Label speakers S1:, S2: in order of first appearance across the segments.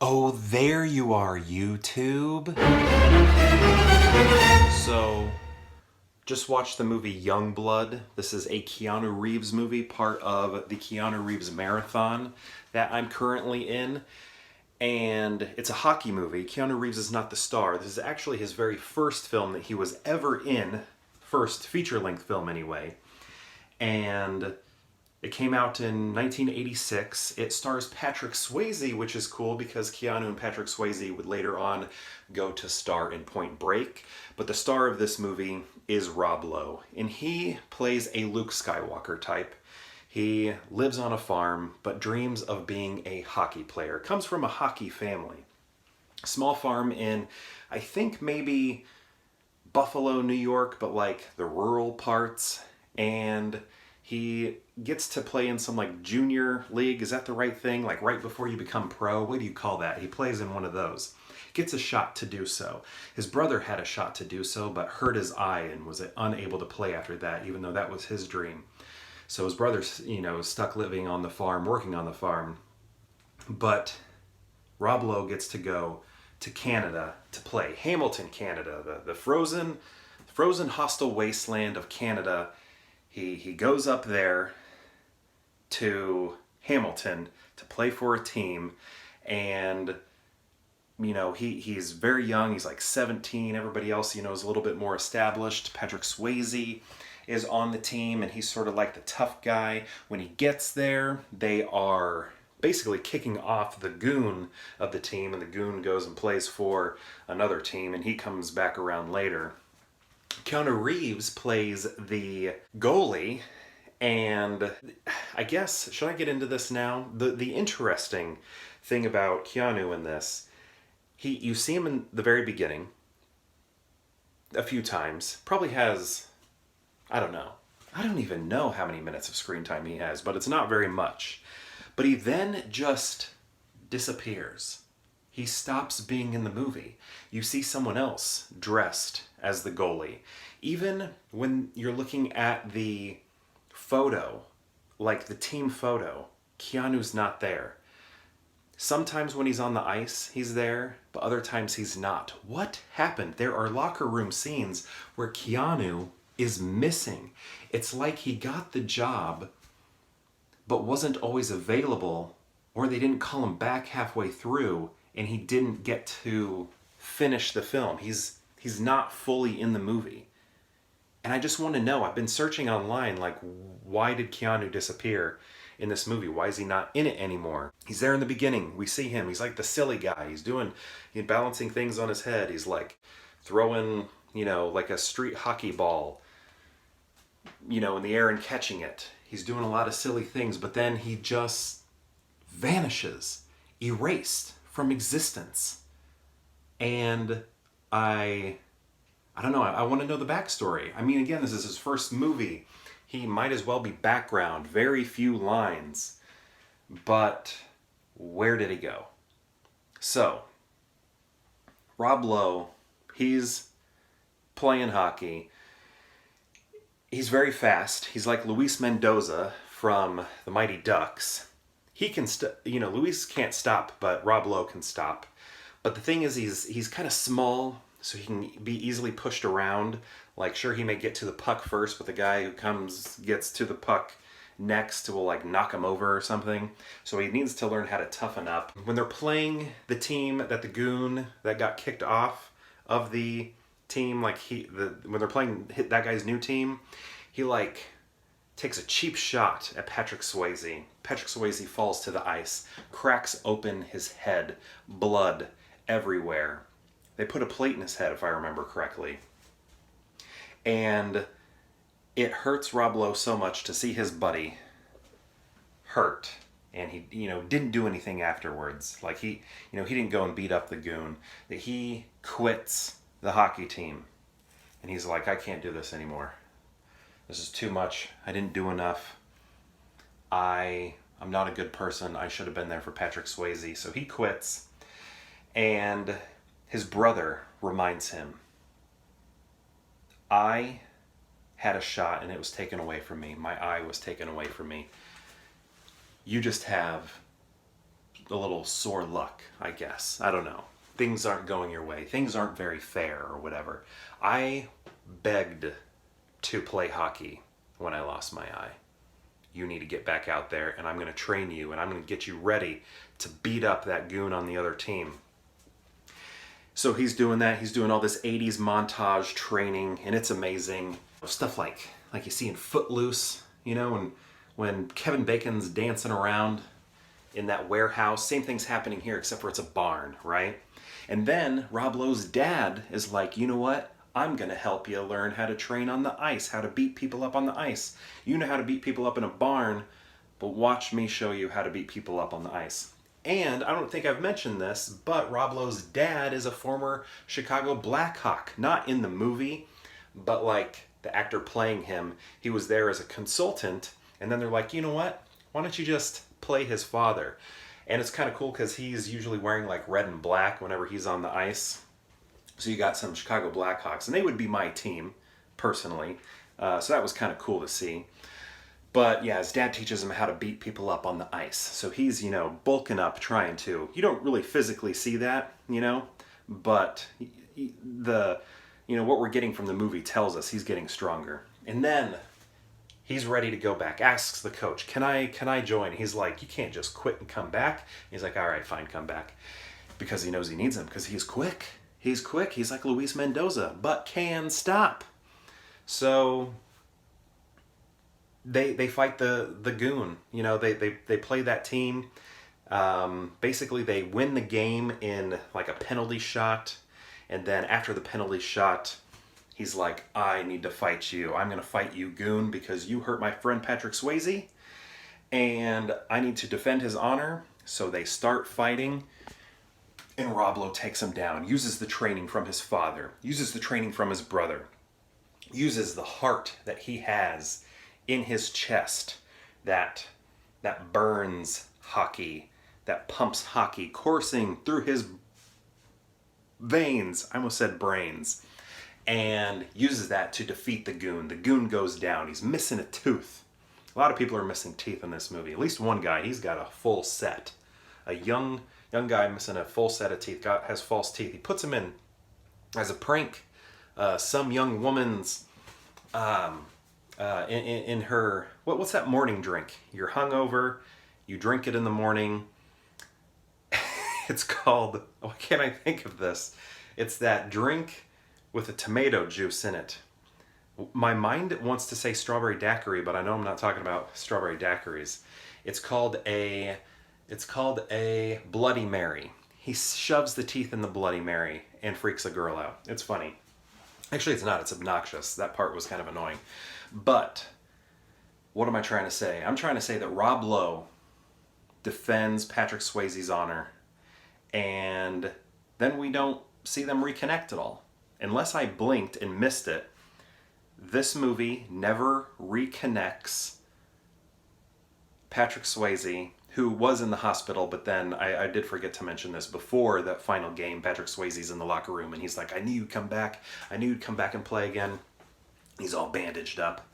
S1: Oh, there you are, YouTube. So, just watched the movie Youngblood. This is a Keanu Reeves movie, part of the Keanu Reeves marathon that I'm currently in. And it's a hockey movie. Keanu Reeves is not the star. This is actually his very first film that he was ever in. First feature-length film, anyway. And it came out in 1986. It stars Patrick Swayze, which is cool because Keanu and Patrick Swayze would later on go to star in Point Break. But the star of this movie is Rob Lowe, and he plays a Luke Skywalker type. He lives on a farm, but dreams of being a hockey player. Comes from a hockey family. Small farm in, I think maybe Buffalo, New York, but like the rural parts. And he gets to play in some like junior league. Is that the right thing? Like right before you become pro? What do you call that? He plays in one of those. Gets a shot to do so. His brother had a shot to do so, but hurt his eye and was unable to play after that, even though that was his dream. So his brother's, stuck living on the farm, working on the farm. But Rob Lowe gets to go to Canada to play. Hamilton, Canada, the frozen hostile wasteland of Canada. He goes up there to Hamilton to play for a team, and he's very young. He's like 17. Everybody else, is a little bit more established. Patrick Swayze is on the team, and he's sort of like the tough guy. When he gets there, they are basically kicking off the goon of the team, and the goon goes and plays for another team, and he comes back around later. Keanu Reeves plays the goalie, and I guess, should I get into this now? The interesting thing about Keanu in this, you see him in the very beginning a few times, probably has, I don't even know how many minutes of screen time he has, but it's not very much. But he then just disappears. He stops being in the movie. You see someone else dressed as the goalie. Even when you're looking at the photo, like the team photo, Keanu's not there. Sometimes when he's on the ice, he's there, but other times he's not. What happened? There are locker room scenes where Keanu is missing. It's like he got the job, but wasn't always available, or they didn't call him back halfway through, and he didn't get to finish the film. He's not fully in the movie. And I just want to know, I've been searching online, like, why did Keanu disappear in this movie? Why is he not in it anymore? He's there in the beginning. We see him. He's like the silly guy. He's balancing things on his head. He's like throwing, like a street hockey ball, in the air and catching it. He's doing a lot of silly things, but then he just vanishes, erased from existence. And I don't know, I want to know the backstory. I mean, again, this is his first movie. He might as well be background, very few lines. But where did he go? So, Rob Lowe, he's playing hockey. He's very fast. He's like Luis Mendoza from the Mighty Ducks. He can, Luis can't stop, but Rob Lowe can stop. But the thing is, he's kind of small, so he can be easily pushed around. Like, sure, he may get to the puck first, but the guy who gets to the puck next will like knock him over or something. So he needs to learn how to toughen up. When they're playing the team that the goon that got kicked off of the team, like when they're playing that guy's new team, he like takes a cheap shot at Patrick Swayze. Patrick Swayze falls to the ice, cracks open his head, blood everywhere. They put a plate in his head, if I remember correctly. And it hurts Rob Lowe so much to see his buddy hurt. And he, didn't do anything afterwards. Like he didn't go and beat up the goon. That he quits the hockey team. And he's like, I can't do this anymore. This is too much. I didn't do enough. I'm not a good person. I should have been there for Patrick Swayze. So he quits. And his brother reminds him, I had a shot and it was taken away from me. My eye was taken away from me. You just have little sore luck, I guess. I don't know. Things aren't going your way. Things aren't very fair or whatever. I begged to play hockey when I lost my eye. You need to get back out there, and I'm going to train you, and I'm going to get you ready to beat up that goon on the other team. So he's doing that. He's doing all this 80s montage training, and it's amazing. Stuff like you see in Footloose, you know, and when Kevin Bacon's dancing around in that warehouse. Same thing's happening here, except for it's a barn, right? And then Rob Lowe's dad is like, you know what? I'm going to help you learn how to train on the ice, how to beat people up on the ice. You know how to beat people up in a barn, but watch me show you how to beat people up on the ice. And I don't think I've mentioned this, but Rob Lowe's dad is a former Chicago Blackhawk. Not in the movie, but like the actor playing him. He was there as a consultant, and then they're like, you know what? Why don't you just play his father? And it's kind of cool because he's usually wearing like red and black whenever he's on the ice. So you got some Chicago Blackhawks, and they would be my team, personally. So that was kind of cool to see. But yeah, his dad teaches him how to beat people up on the ice. So he's, you know, bulking up, trying to. You don't really physically see that, you know, but the, you know, what we're getting from the movie tells us he's getting stronger. And then he's ready to go back. Asks the coach, can I join? He's like, you can't just quit and come back. He's like, all right, fine, come back. Because he knows he needs him, because he's quick. He's quick. He's like Luis Mendoza, but can stop. So they fight the goon. You know, they play that team. Basically, they win the game in like a penalty shot. And then after the penalty shot, he's like, I need to fight you. I'm going to fight you, goon, because you hurt my friend Patrick Swayze. And I need to defend his honor. So they start fighting. And Rob Lowe takes him down, uses the training from his father, uses the training from his brother, uses the heart that he has in his chest that burns hockey, that pumps hockey coursing through his veins, I almost said brains, and uses that to defeat the goon. The goon goes down. He's missing a tooth. A lot of people are missing teeth in this movie. At least one guy, he's got a full set. A young guy missing a full set of teeth, has false teeth. He puts them in as a prank. Some young woman's in her, what's that morning drink? You're hungover, you drink it in the morning. It's called, why can't I think of this? It's that drink with a tomato juice in it. My mind wants to say strawberry daiquiri, but I know I'm not talking about strawberry daiquiris. It's called a Bloody Mary. He shoves the teeth in the Bloody Mary and freaks a girl out. It's funny. Actually, it's not. It's obnoxious. That part was kind of annoying. But what am I trying to say? I'm trying to say that Rob Lowe defends Patrick Swayze's honor, and then we don't see them reconnect at all. Unless I blinked and missed it, this movie never reconnects Patrick Swayze, who was in the hospital, but then I did forget to mention this before that final game. Patrick Swayze's in the locker room, and he's like, I knew you'd come back. I knew you'd come back and play again. He's all bandaged up.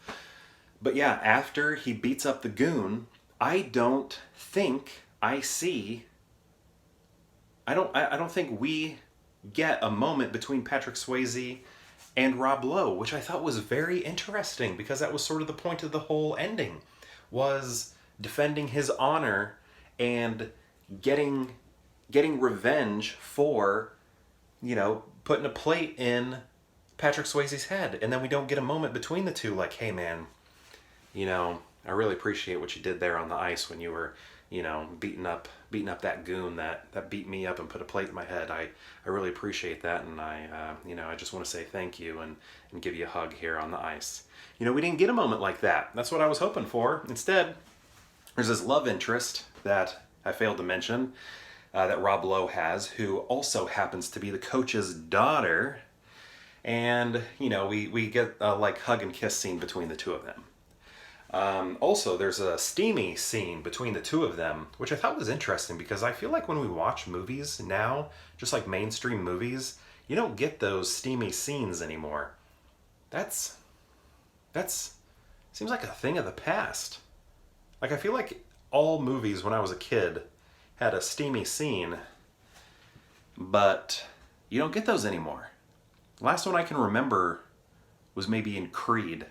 S1: But yeah, after he beats up the goon, I don't think we get a moment between Patrick Swayze and Rob Lowe, which I thought was very interesting, because that was sort of the point of the whole ending, was defending his honor and getting revenge for, you know, putting a plate in Patrick Swayze's head. And then we don't get a moment between the two like, hey man, you know, I really appreciate what you did there on the ice when you were, you know, beating up that goon that beat me up and put a plate in my head. I really appreciate that, and I just want to say thank you and give you a hug here on the ice. You know, we didn't get a moment like that. That's what I was hoping for. Instead, there's this love interest that I failed to mention that Rob Lowe has, who also happens to be the coach's daughter. And, you know, we get a like hug and kiss scene between the two of them. Also, there's a steamy scene between the two of them, which I thought was interesting, because I feel like when we watch movies now, just like mainstream movies, you don't get those steamy scenes anymore. That's seems like a thing of the past. Like, I feel like all movies when I was a kid, had a steamy scene, but you don't get those anymore. Last one I can remember was maybe in Creed,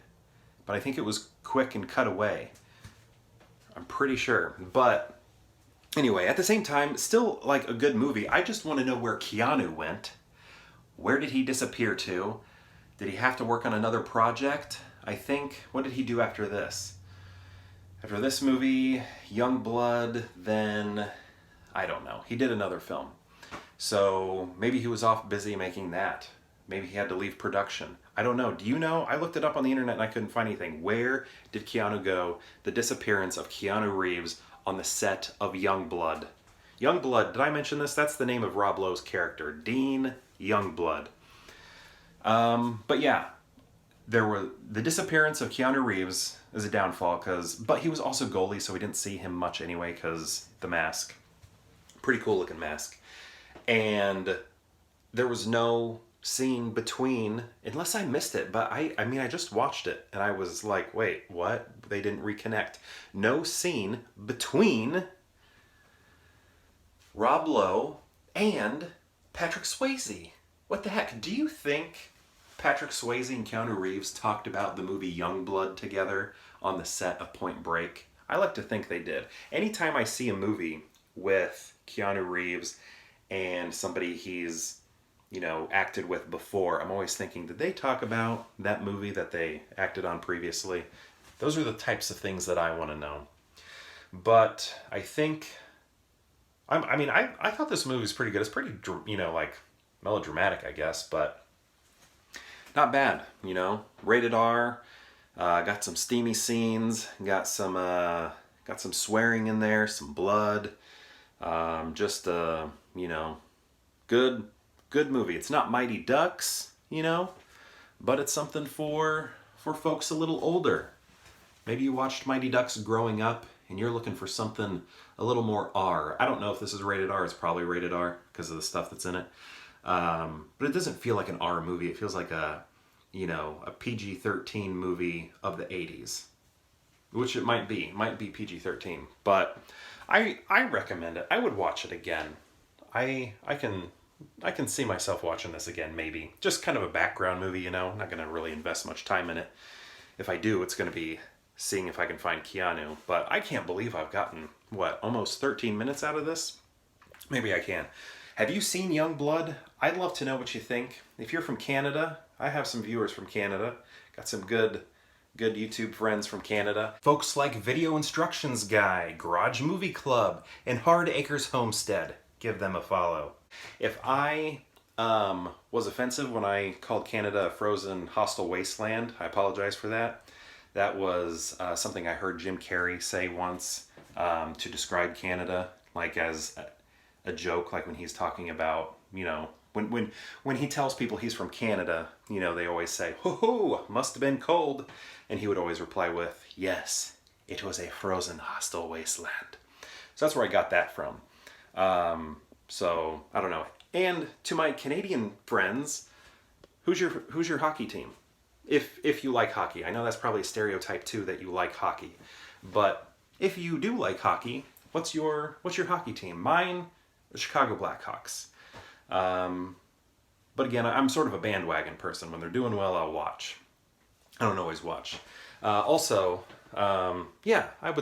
S1: but I think it was quick and cut away. I'm pretty sure. But anyway, at the same time, still like a good movie. I just want to know where Keanu went. Where did he disappear to? Did he have to work on another project? I think, what did he do after this? After this movie, Youngblood, then, I don't know. He did another film. So maybe he was off busy making that. Maybe he had to leave production. I don't know. Do you know? I looked it up on the internet and I couldn't find anything. Where did Keanu go? The disappearance of Keanu Reeves on the set of Youngblood. Youngblood, did I mention this? That's the name of Rob Lowe's character, Dean Youngblood. But yeah, the disappearance of Keanu Reeves is a downfall, but he was also goalie, so we didn't see him much anyway because the mask. Pretty cool looking mask. And there was no scene between, unless I missed it, but I mean, I just watched it and I was like, wait, what? They didn't reconnect. No scene between Rob Lowe and Patrick Swayze. What the heck? Do you think Patrick Swayze and Keanu Reeves talked about the movie Youngblood together on the set of Point Break? I like to think they did. Anytime I see a movie with Keanu Reeves and somebody he's, acted with before, I'm always thinking, did they talk about that movie that they acted on previously? Those are the types of things that I want to know. But I think, I thought this movie was pretty good. It's pretty, melodramatic, I guess, but not bad, Rated R, got some steamy scenes, got some swearing in there, some blood, good movie. It's not Mighty Ducks, but it's something for folks a little older. Maybe you watched Mighty Ducks growing up and you're looking for something a little more R. I don't know if this is rated R. It's probably rated R because of the stuff that's in it. But it doesn't feel like an R movie. It feels like a PG-13 movie of the 80s, which it might be. It might be PG-13, but I recommend it. I would watch it again. I can see myself watching this again, maybe. Just kind of a background movie, I'm not going to really invest much time in it. If I do, it's going to be seeing if I can find Keanu. But I can't believe I've gotten, almost 13 minutes out of this? Maybe I can. Have you seen Youngblood? I'd love to know what you think. If you're from Canada, I have some viewers from Canada. Got some good YouTube friends from Canada. Folks like Video Instructions Guy, Garage Movie Club, and Hard Acres Homestead. Give them a follow. If I was offensive when I called Canada a frozen hostile wasteland, I apologize for that. That was something I heard Jim Carrey say once to describe Canada, like as a joke, like when he's talking about, when he tells people he's from Canada, they always say, "Hoo hoo, must have been cold." And he would always reply with, "Yes, it was a frozen hostile wasteland." So that's where I got that from. So I don't know. And to my Canadian friends, who's your hockey team? If you like hockey. I know that's probably a stereotype too, that you like hockey. But if you do like hockey, what's your hockey team? Mine, the Chicago Blackhawks. But again, I'm sort of a bandwagon person. When they're doing well, I'll watch. I don't always watch. I would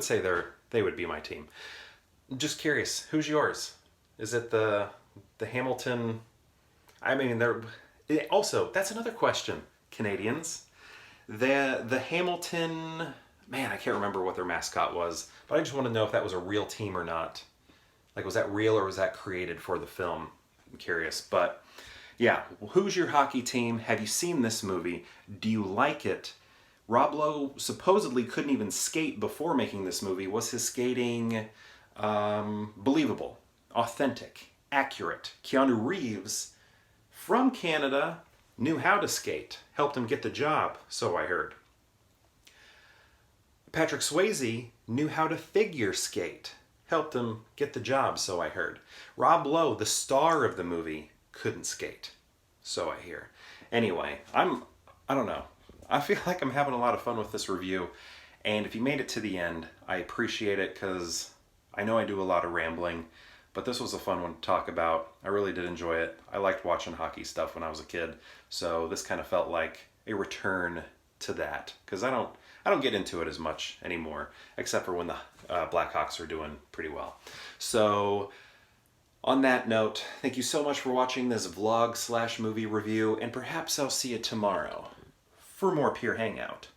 S1: say they would be my team. Just curious, who's yours? Is it the Hamilton? Also, that's another question, Canadians. The Hamilton, man, I can't remember what their mascot was, but I just want to know if that was a real team or not. Like, was that real or was that created for the film? I'm curious. But yeah, who's your hockey team? Have you seen this movie? Do you like it? Rob Lowe supposedly couldn't even skate before making this movie. Was his skating believable, authentic, accurate? Keanu Reeves, from Canada, knew how to skate, helped him get the job, so I heard. Patrick Swayze knew how to figure skate, helped him get the job, so I heard. Rob Lowe, the star of the movie, couldn't skate, so I hear. Anyway, I don't know. I feel like I'm having a lot of fun with this review, and if you made it to the end, I appreciate it, because I know I do a lot of rambling. But this was a fun one to talk about. I really did enjoy it. I liked watching hockey stuff when I was a kid, so this kind of felt like a return to that, because I don't get into it as much anymore, except for when the Blackhawks are doing pretty well. So on that note, thank you so much for watching this vlog/movie review, and perhaps I'll see you tomorrow for more Pure Hangout.